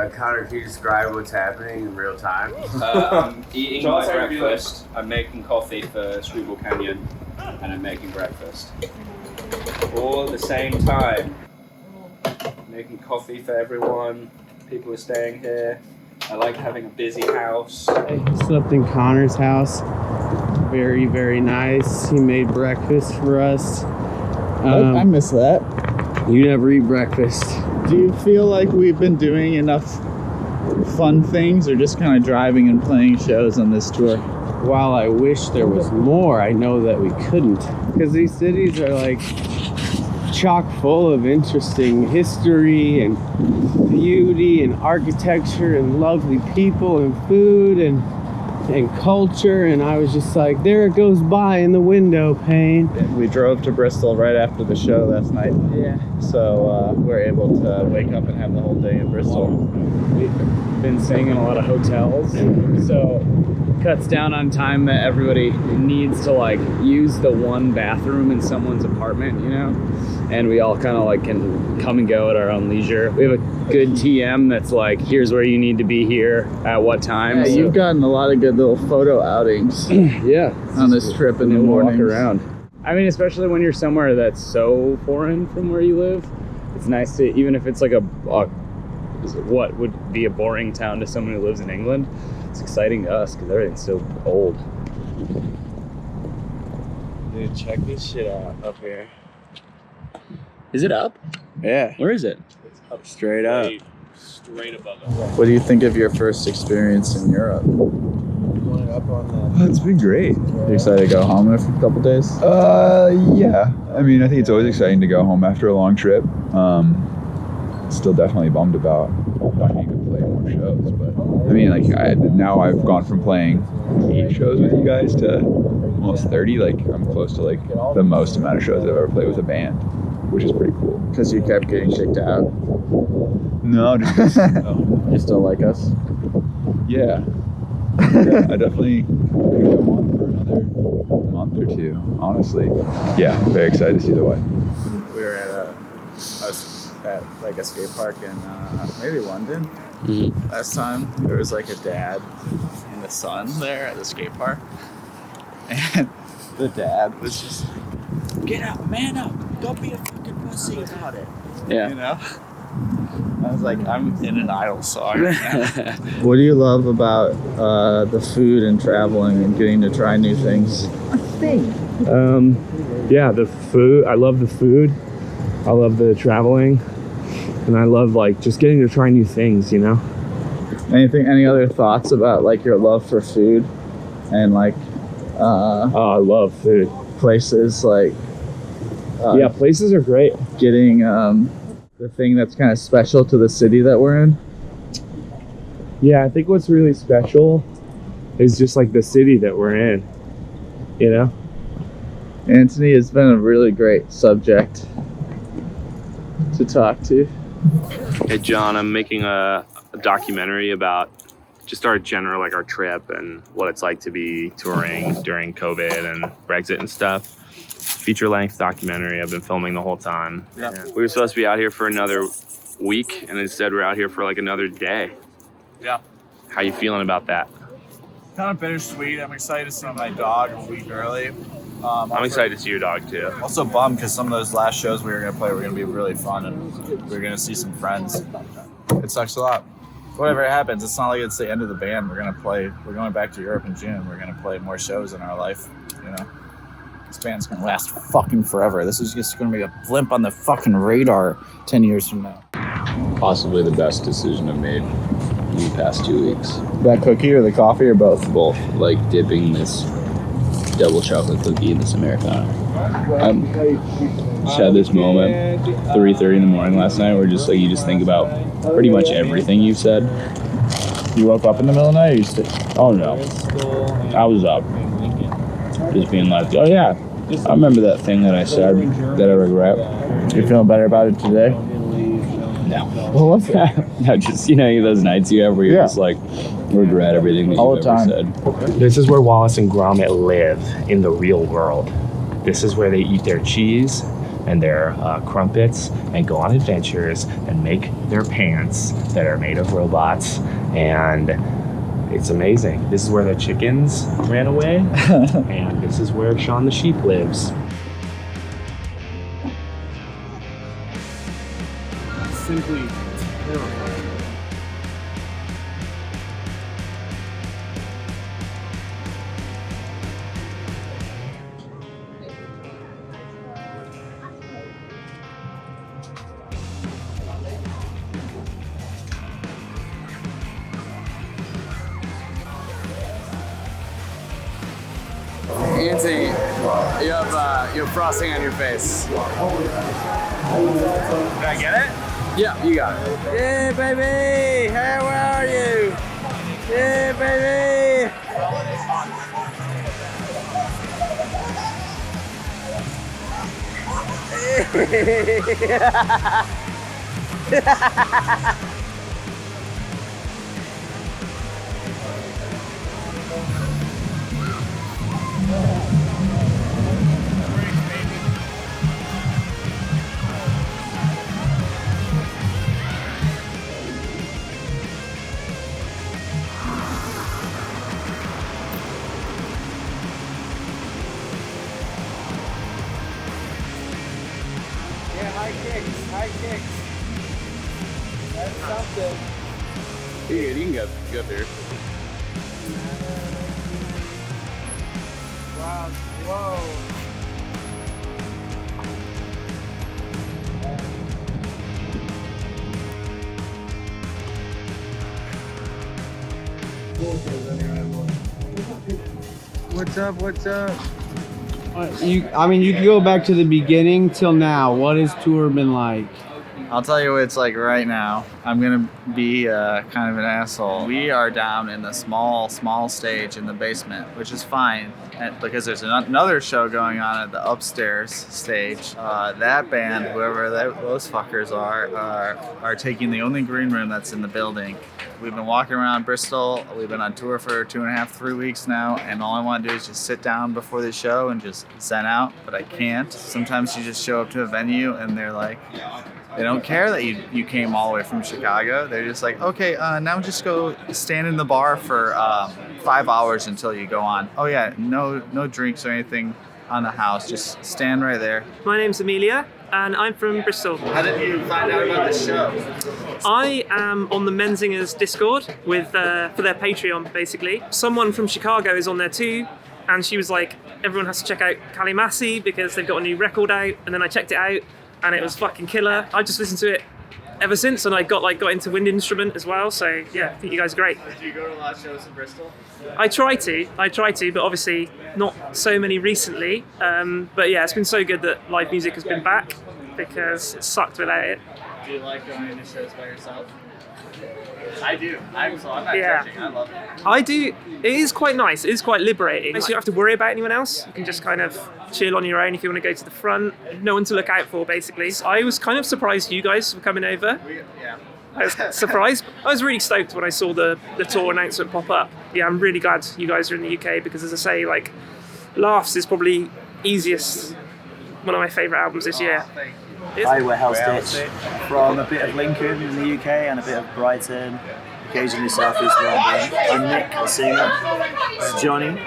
Connor, can you describe what's happening in real time? I'm eating my breakfast. I'm making coffee for Squeakle Canyon, and I'm making breakfast. All at the same time. Making coffee for everyone. People are staying here. I like having a busy house. I slept in Connor's house. Very, very nice. He made breakfast for us. I miss that. You never eat breakfast. Do you feel like we've been doing enough fun things, or just kind of driving and playing shows on this tour? While I wish there was more, I know that we couldn't. Because these cities are like chock full of interesting history and beauty and architecture and lovely people and food and culture, and I was just like, there it goes by in the window pane. We drove to Bristol right after the show last night. Yeah. So we're able to wake up and have the whole day in Bristol. We've been staying in a lot of hotels, so cuts down on time that everybody needs to like use the one bathroom in someone's apartment, you know? And we all kind of like can come and go at our own leisure. We have a good TM that's like, here's where you need to be here at what time. Yeah, so. You've gotten a lot of good little photo outings. Yeah. On this trip in the mornings. Walk around. I mean, especially when you're somewhere that's so foreign from where you live, it's nice to, even if it's like what would be a boring town to someone who lives in England, it's exciting to us because everything's so old. Dude, check this shit out up here. Is it up? Yeah. Where is it? It's up straight up. Straight above us. What do you think of your first experience in Europe? Going up on the... It's been great. You excited to go home in a couple days? Yeah. I mean, I think it's always exciting to go home after a long trip. Still definitely bummed about not being able to play more shows, but I mean, like now I've gone from playing 8 shows with you guys to almost 30. Like I'm close to like the most amount of shows I've ever played with a band, which is pretty cool. Because you kept getting kicked out. No, just You still like us? yeah. I definitely could go on for another month or 2. Honestly, yeah, very excited to see the way. We were at like a skate park in maybe London. Mm-hmm. Last time there was like a dad and the son there at the skate park, and the dad was just like, "Get up, man up! Don't be a fucking pussy about it." Yeah. You know. I was like, I'm in an Idol song right now. What do you love about the food and traveling and getting to try new things? Yeah, the food. I love the food. I love the traveling. And I love like just getting to try new things, you know? Any other thoughts about like your love for food and like I love food. places like Yeah, places are great. getting the thing that's kind of special to the city that we're in? Yeah, I think what's really special is just like the city that we're in, you know? Anthony has been a really great subject to talk to. Hey John, I'm making a documentary about just our our trip and what it's like to be touring during COVID and Brexit and stuff. Feature-length documentary I've been filming the whole time. Yeah. We were supposed to be out here for another week, and instead we're out here for like another day. Yeah. How you feeling about that? Kind of bittersweet. I'm excited to see my dog a week early. I'm excited to see your dog too. Also bummed because some of those last shows we were going to play were going to be really fun and we were going to see some friends. It sucks a lot. Whatever happens, it's not like it's the end of the band. We're going back to Europe in June. We're going to play more shows in our life, you know. This band's going to last fucking forever. This is just going to be a blimp on the fucking radar 10 years from now. Possibly the best decision I've made in the past 2 weeks. That cookie or the coffee or both? Both, like dipping this double chocolate cookie in this Americano. Just had this moment, 3:30 in the morning last night, where just like you just think about pretty much everything you've said. You woke up in the middle of the night or you Oh no, I was up, just being like, oh yeah, I remember that thing that I said that I regret. You feeling better about it today? No. Well, what's that? No, just, you know, those nights you have where you're just like, regret everything that all you've the ever time. said. This is where Wallace and Gromit live in the real world. This is where they eat their cheese. and their crumpets and go on adventures and make their pants that are made of robots. And it's amazing. This is where the chickens ran away, and this is where Shaun the sheep lives. Simply terrifying. Auntie, you have frosting on your face. Did I get it? Yeah, you got it. Yeah, baby! How are you? Yeah, baby! High kicks. That's something. Dude, you can go up here. Wow, whoa. What's up? What's up? You can go back to the beginning till now. What has tour been like? I'll tell you what it's like right now. I'm gonna be kind of an asshole. We are down in the small stage in the basement, which is fine because there's another show going on at the upstairs stage. That band, whoever those fuckers are taking the only green room that's in the building. We've been walking around Bristol. We've been on tour for 2.5, 3 weeks now, and all I want to do is just sit down before the show and just zen out, but I can't. Sometimes you just show up to a venue and they're like, they don't care that you came all the way from Chicago. They're just like, okay, now just go stand in the bar for 5 hours until you go on. Oh yeah, no drinks or anything on the house. Just stand right there. My name's Amelia, and I'm from Bristol. How did you find out about this show? I am on the Menzingers Discord with for their Patreon, basically. Someone from Chicago is on there too, and she was like, everyone has to check out Kali Masi because they've got a new record out. And then I checked it out, and it was fucking killer. I just listened to it ever since, and I got into wind instrument as well. So yeah, I think you guys are great. Did you go to a lot of shows in Bristol? I try to, but obviously not so many recently. But yeah, it's been so good that live music has been back because it sucked without it. Do you like going to shows by yourself? I do. I'm not judging. I love it. I do. It is quite nice. It is quite liberating. So you don't have to worry about anyone else. You can just kind of chill on your own if you want to go to the front. No one to look out for, basically. So I was kind of surprised you guys were coming over. Yeah. I was surprised. I was really stoked when I saw the tour announcement pop up. Yeah, I'm really glad you guys are in the UK because, as I say, Laughs is probably easiest, one of my favourite albums this year. Hi, we're Hell's Ditch from a bit of Lincoln in the UK and a bit of Brighton, occasionally South East London. I'm Nick, the singer. It's Johnny.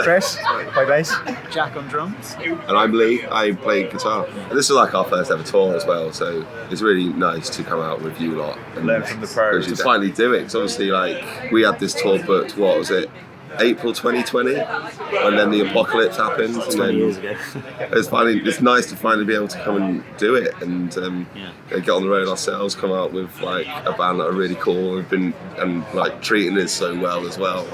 Chris, play bass. Jack on drums. And I'm Lee, I play guitar. And this is like our first ever tour as well, so it's really nice to come out with you lot and learn from the pros. To finally do it, because obviously we had this tour booked, what was it? April 2020, and then the apocalypse happened, and 20 years ago. It's nice to finally be able to come and do it and get on the road ourselves, come out with a band that are really cool and treating us so well as well.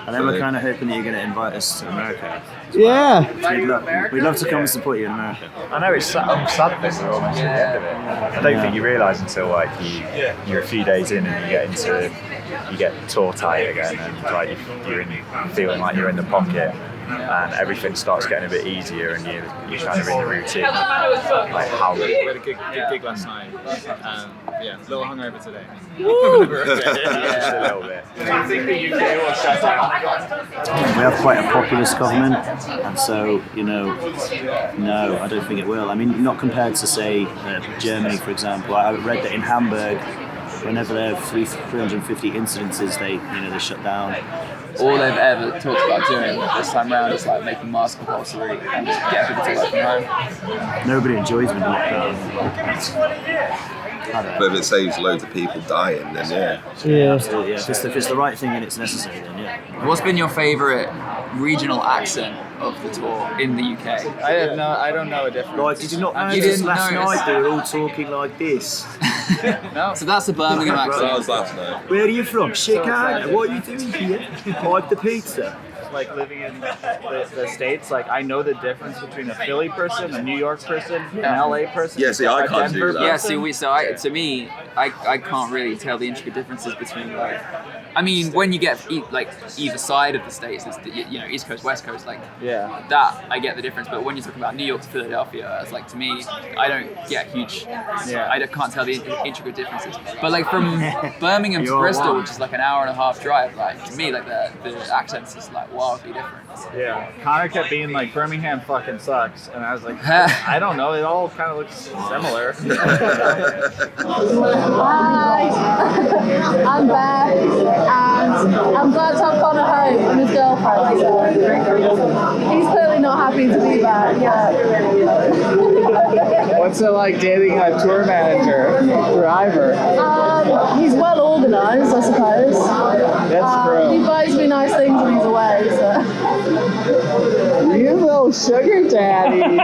And then we're kind of hoping that you're going to invite us to America. Yeah. We'd love to come and support you in America. I know I'm sad that we're almost at the end of it. I don't think you realise until you're a few days in and you get tour tight again and you're feeling like you're in the pocket. and everything starts getting a bit easier, and you're kind of in the routine. Like how We had a good gig last night. Yeah, a little hungover today. just a little bit. Do you think the UK will shut down? We have quite a populist government, and so, no, I don't think it will. I mean, not compared to, say, Germany, for example. I read that in Hamburg, whenever they have 350 incidences, they shut down. All they've ever talked about doing this time round is like making masks compulsory and just get people to work from home. Nobody enjoys being locked down. But if it saves loads of people dying, then Absolutely, yeah. If it's the right thing and it's necessary, then yeah. What's been your favourite regional accent of the tour in the UK? I don't know a difference. Like, did you not notice last night they were all talking like this? No. So that's the Birmingham accent. that was last night. Where are you from? Chicago. What are you doing here? Like the pizza. Like living in the States, like I know the difference between a Philly person, a New York person, an LA person. Yeah, see, I can't do that. Yeah, to me, I can't really tell the intricate differences between like. I mean, when you get either side of the states, it's East Coast, West Coast, that I get the difference. But when you're talking about New York to Philadelphia, it's like to me, I don't get huge. I can't tell the intricate differences. But like from Birmingham to Bristol, which is like an hour and a half drive, like to me, like the accents is like wildly different. Yeah, Connor kept being like Birmingham fucking sucks, and I was like, I don't know, it all kind of looks similar. Hi, I'm back, and I'm glad to have Connor home and his girlfriend. So he's clearly not happy to be back. Yeah. What's it like dating a tour manager, driver? He's well organised, I suppose. That's true. He buys me nice things when he's away. So. You little sugar daddy.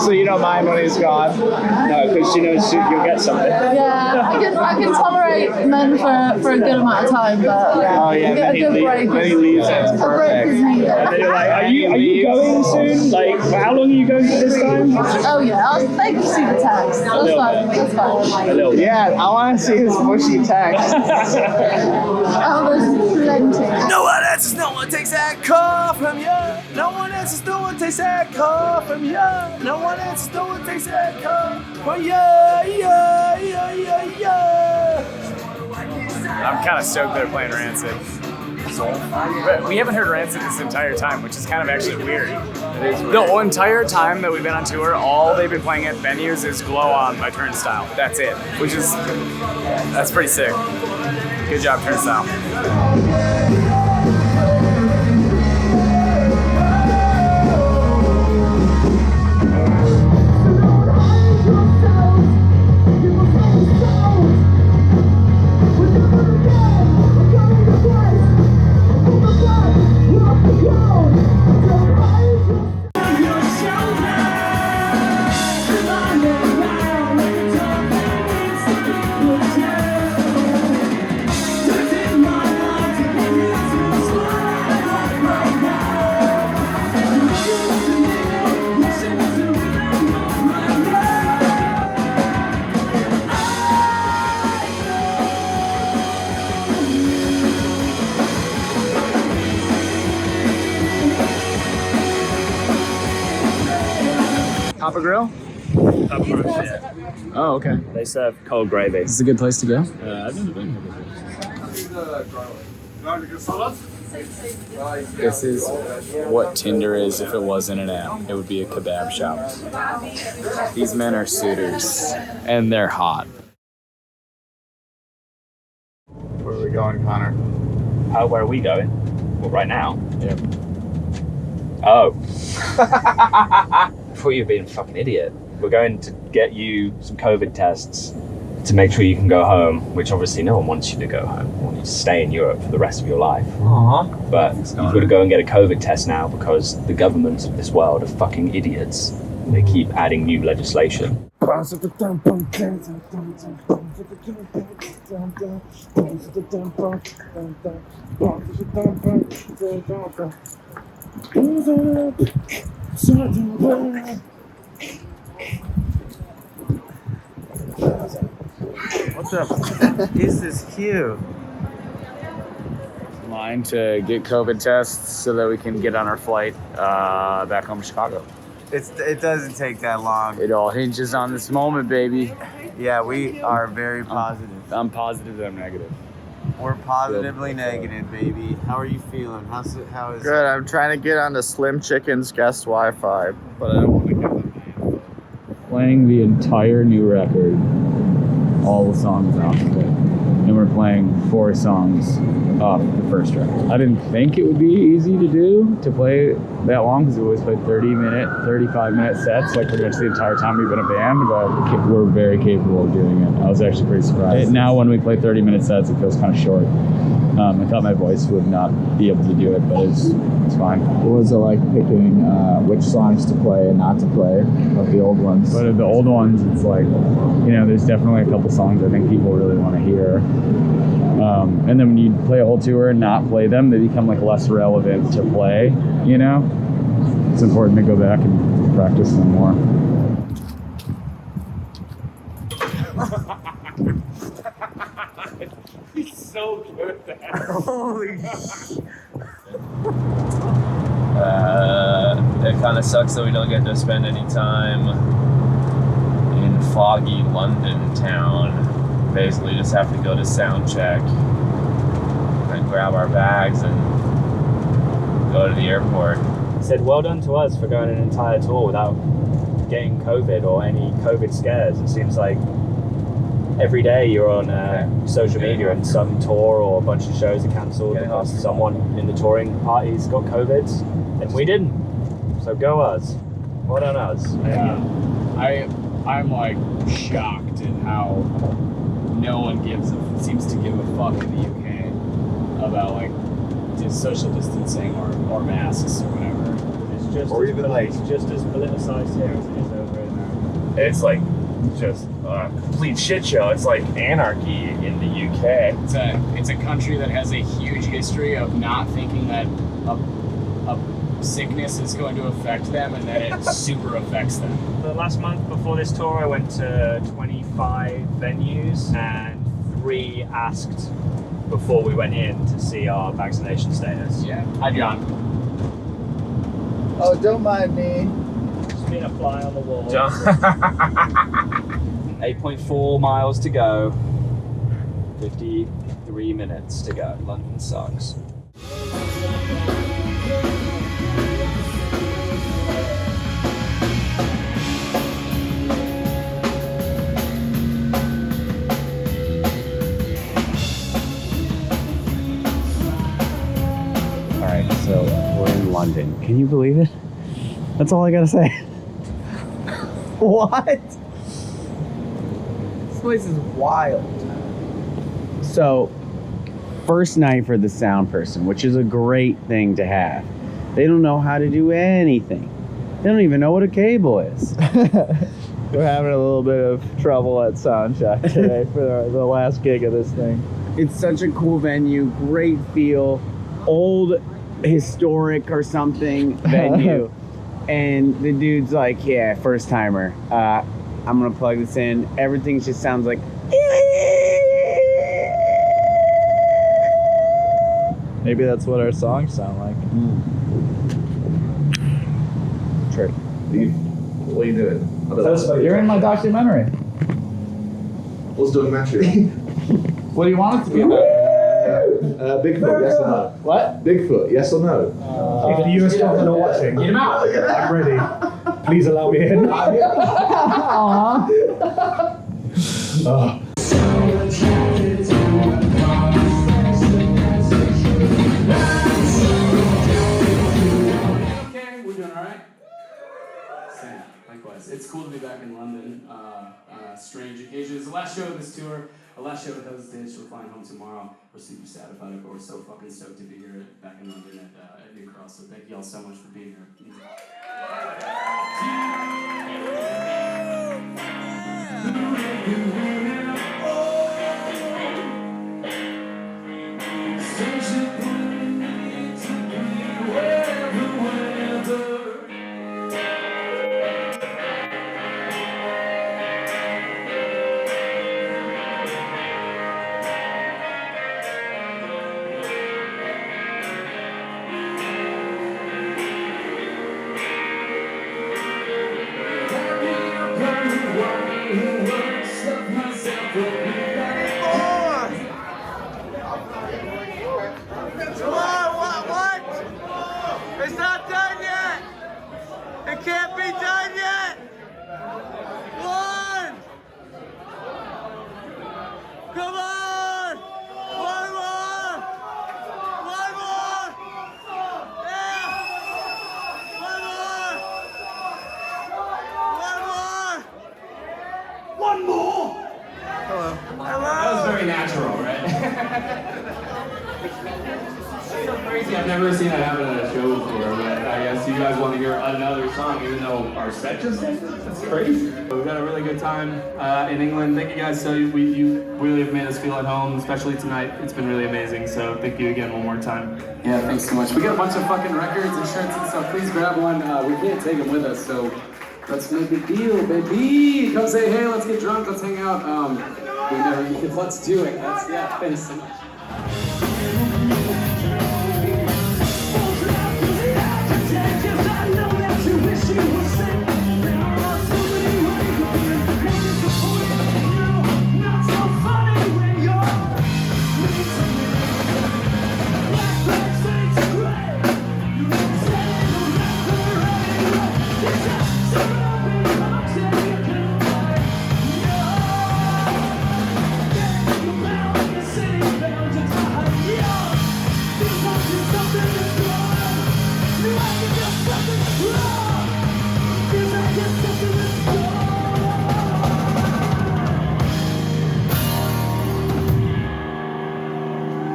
So you don't mind when he's gone? No, because she knows you'll get something. Yeah, I can tolerate men for a good amount of time, but then a good break. Then he leaves. That's perfect. A break is needed. And then you're like, are you going soon? Like, how long are you going for this time? Oh yeah, they can see the text. That's fine. That's fine. Yeah, I want to see his mushy text. Oh, there's plenty. No one answers, no one takes that call from you. No one answers, no one takes that call from you. No one answers, no one takes that call from you. I'm kind of stoked they're playing Rancid. But we haven't heard Rancid this entire time, which is kind of actually weird. It is weird. The entire time that we've been on tour, all they've been playing at venues is Glow On by Turnstile. That's it, that's pretty sick. Good job, Turnstile. Papa Grill? Papa Grill, yeah. Oh, okay. They serve cold gravy. This is a good place to go? I've never been here before. This is what Tinder is if it wasn't an app. It would be a kebab shop. These men are suitors, and they're hot. Where are we going, Connor? Where are we going? Well, right now? Yeah. Oh. I thought you were being a fucking idiot. We're going to get you some COVID tests to make sure you can go home, which obviously no one wants you to go home. They want you to stay in Europe for the rest of your life. Aww. But you've got to go and get a COVID test now because the governments of this world are fucking idiots. They keep adding new legislation. What the f is this queue? line to get COVID tests so that we can get on our flight back home to Chicago. It doesn't take that long. It all hinges on this moment, baby. Yeah, we are very positive. I'm positive that I'm negative. We're positively negative, baby. How are you feeling? How is Good. I'm trying to get onto Slim Chicken's guest Wi-Fi, but I don't want to give them my info. Playing the entire new record, all the songs off of it. And we're playing 4 songs off the first record. I didn't think it would be easy to do, to play that long, because we always play 30-minute, 35-minute sets, like pretty much the entire time we've been a band, but we're very capable of doing it. I was actually pretty surprised. Now when we play 30-minute sets, it feels kind of short. I thought my voice would not be able to do it, but it's fine. What was it like picking which songs to play and not to play of the old ones? But of the old ones, it's like, there's definitely a couple songs I think people really want to hear. And then when you play a whole tour and not play them, they become like less relevant to play, It's important to go back and practice them more. He's so good at that. Holy shit. It kind of sucks that we don't get to spend any time in foggy London town. Basically just have to go to sound check and grab our bags and go to the airport. He said, well done to us for going an entire tour without getting COVID or any COVID scares. It seems like every day you're on social media and some tour or a bunch of shows are cancelled because someone in the touring parties got COVID and we didn't. So go us. Well done us. Yeah. I'm like shocked at how no one seems to give a fuck in the UK about like just social distancing or masks or whatever. It's just Or even like just as politicized here as it is over in America. It's like just a complete shit show. It's like anarchy in the UK. It's a country that has a huge history of not thinking that a sickness is going to affect them and that it super affects them. The last month before this tour, I went to 25 venues and 3 asked before we went in to see our vaccination status. Yeah. Hi, John. Oh, don't mind me. Just being a fly on the wall. John. 8.4 miles to go. 53 minutes to go. London sucks. Alright, so we're in London. Can you believe it? That's all I gotta say. What? This place is wild. So, first night for the sound person, which is a great thing to have. They don't know how to do anything. They don't even know what a cable is. We're having a little bit of trouble at soundcheck today for the last gig of this thing. It's such a cool venue, great feel, old historic or something venue. And the dude's like, yeah, first timer. I'm gonna plug this in. Everything just sounds like. Maybe that's what our songs sound like. Trey, what are you doing? You're in my documentary. What's documentary? What do you want it to be about? Bigfoot, yes or no? What? Bigfoot, yes or no? If the US government are watching, Get him out. I'm ready. Please allow me in. Okay, we're doing all right. Same, likewise. It's cool to be back in London. Strange occasion. It's the last show of this tour. The last show with Hesitate. We're flying home tomorrow. We're super sad about it, but we're so fucking stoked to be here back in London at New Cross. So thank you all so much for being here. That was very natural, right? It's so crazy. I've never seen that happen at a show before, but I guess you guys want to hear another song, even though our set just ended. That's crazy. We've had a really good time in England. Thank you guys. So you really have made us feel at home, especially tonight. It's been really amazing. So thank you again one more time. Yeah, thanks so much. We got a bunch of fucking records and shirts and stuff. Please grab one. We can't take them with us, so let's make a deal, baby. Come say hey. Let's get drunk. Let's hang out. Let's do it. Thanks so much.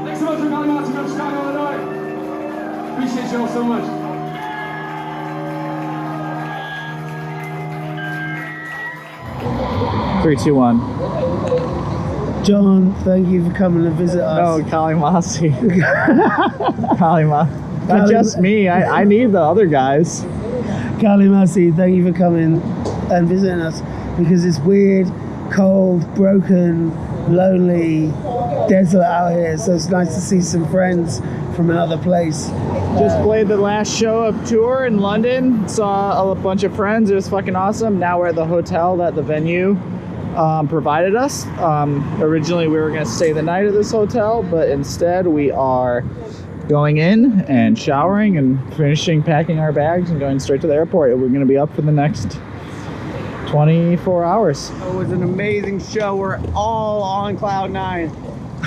Thanks so much for Kali Masi from Chicago, Illinois. Appreciate you all so much. Three, two, one. John, thank you for coming to visit us. No, Kali Masi. Kali Masi. Not just me. I need the other guys. Kali Masi, thank you for coming and visiting us because it's weird, cold, broken, lonely, desolate out here. So it's nice to see some friends from another place. Just played the last show of tour in London. Saw a bunch of friends. It was fucking awesome. Now we're at the hotel that the venue provided us. Originally we were going to stay the night at this hotel, but instead we are going in and showering and finishing packing our bags and going straight to the airport. We're going to be up for the next 24 hours. It was an amazing show. We're all on cloud 9.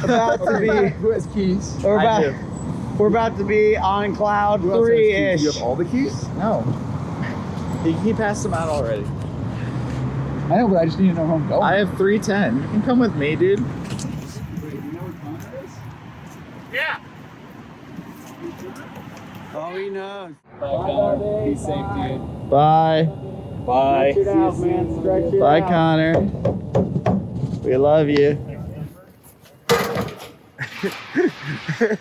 About to be. Who has keys? We're about to be on cloud 3-ish. Do you have all the keys? No. He passed them out already. I know, but I just need to know where I'm going. I have 310. You can come with me, dude. Yeah. Oh, he knows. Bye, Connor. Be safe, dude. Bye. Bye. Stretch it out, man. Stretch it Bye, out. Connor. We love you. I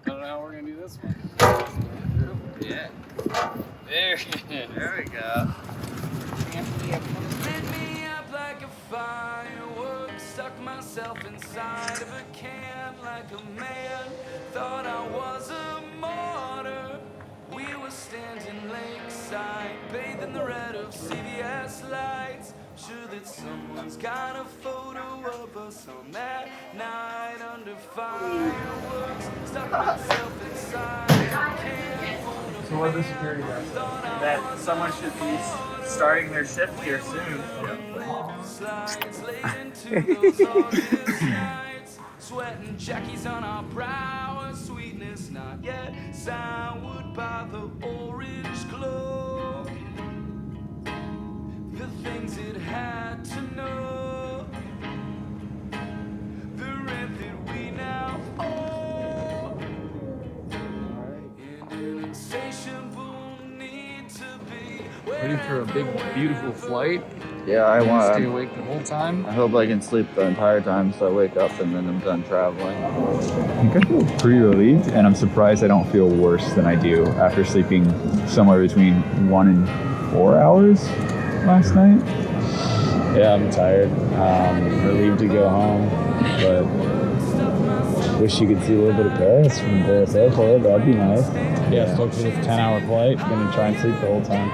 don't know how we're gonna do this one. Yeah. There we go. Lit me up like a firework, stuck myself inside of a can like a man. Thought I was a martyr. We were standing lakeside, bathed in the red of CVS lights. Sure that someone's got a photo of us on that night under fireworks. Stuck myself inside a can. So what are the security guards saying? That someone should be starting their shift here soon. Sweating Jackies on our brow, sweetness not yet soured by the orange glow. The things it had to know, the rent that we now owe, and an insatiable need to be Ready for a big, beautiful flight. Yeah, I want Stay awake the whole time. I hope I can sleep the entire time so I wake up and then I'm done traveling. I think I feel pretty relieved, and I'm surprised I don't feel worse than I do after sleeping somewhere between 1 and 4 hours last night. Yeah, I'm tired. Relieved to go home, but wish you could see a little bit of Paris from Paris Airport. That'd be nice. Yeah, stoked for this 10-hour flight. Gonna try and sleep the whole time.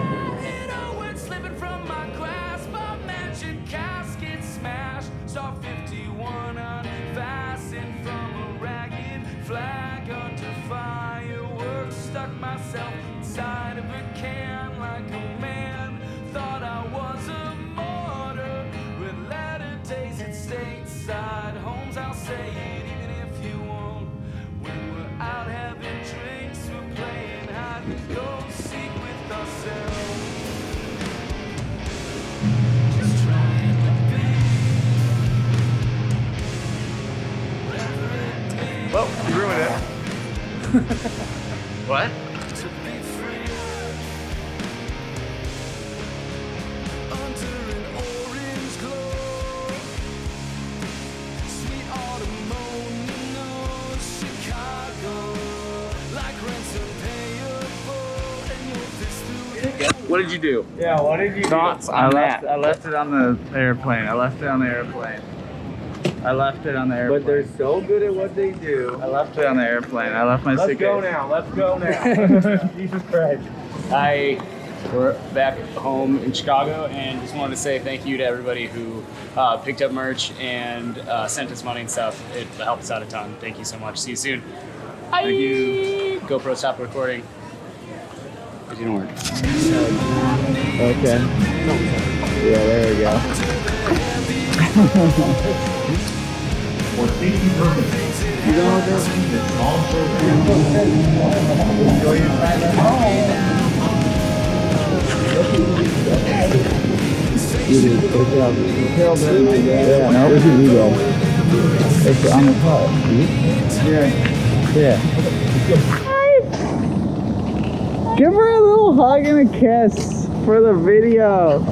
Just trying to be What? What did you do? Yeah, what did you Thoughts do? on that? I left it on the airplane. I left it on the airplane. But they're so good at what they do. I left it on the airplane. I left my Let's suitcase. go now. Let's go now. Jesus Christ. We're back home in Chicago, and just wanted to say thank you to everybody who picked up merch and sent us money and stuff. It helped us out a ton. Thank you so much. See you soon. Thank you. GoPro, stop recording. It didn't work. Okay. Yeah, there we go. You know what this is? Enjoy your time at home. You did. Good job. Yeah, no, this is you guys. It's on the cut. Yeah. Give her a little hug and a kiss for the video.